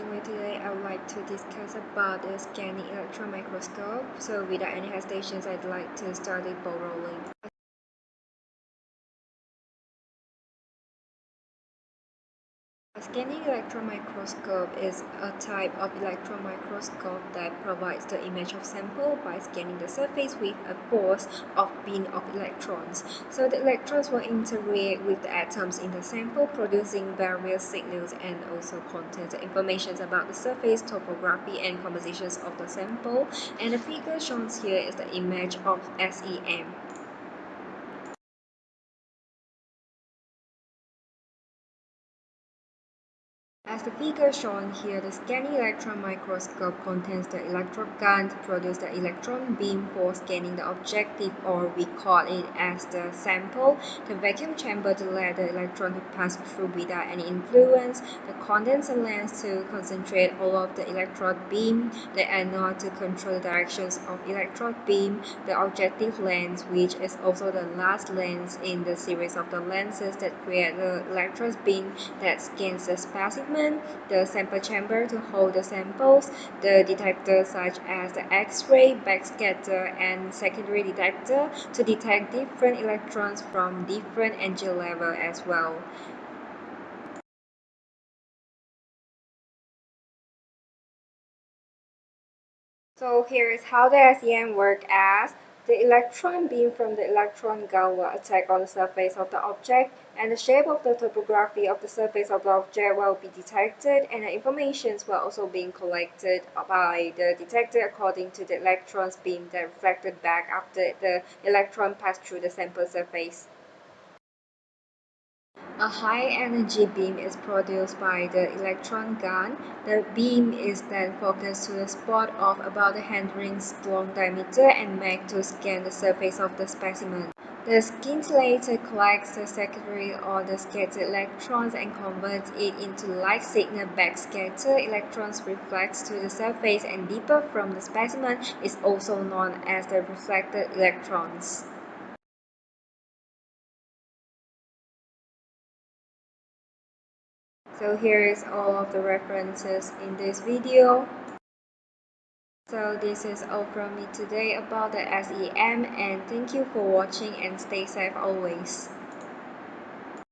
watching me today. I would like to discuss about the scanning electron microscope. So without any hesitations, I'd like to start the ball rolling. A scanning electron microscope is a type of electron microscope that provides the image of sample by scanning the surface with a force of beam of electrons. So the electrons will interact with the atoms in the sample, producing various signals and also contains information about the surface, topography, and compositions of the sample. And the figure shown here is the image of SEM. As the figure shown here, the scanning electron microscope contains the electron gun to produce the electron beam for scanning the objective, or we call it as the sample, the vacuum chamber to let the electron to pass through without any influence, the condenser lens to concentrate all of the electron beam, the anode to control the directions of electron beam, the objective lens, which is also the last lens in the series of the lenses that create the electron beam that scans the specimen, the sample chamber to hold the samples, the detector such as the X-ray, backscatter, and secondary detector to detect different electrons from different energy level as well. So here is how the SEM works as the electron beam from the electron gun will attack on the surface of the object, and the shape of the topography of the surface of the object will be detected, and the information will also be collected by the detector according to the electron's beam that reflected back after the electron passed through the sample surface. A high-energy beam is produced by the electron gun. The beam is then focused to the spot of about a handring's long diameter and made to scan the surface of the specimen. The scintillator collects the secondary or the scattered electrons and converts it into light signal backscatter. Electrons reflect to the surface and deeper from the specimen is also known as the reflected electrons. So here is all of the references in this video. So this is all from me today about the SEM, and thank you for watching and stay safe always.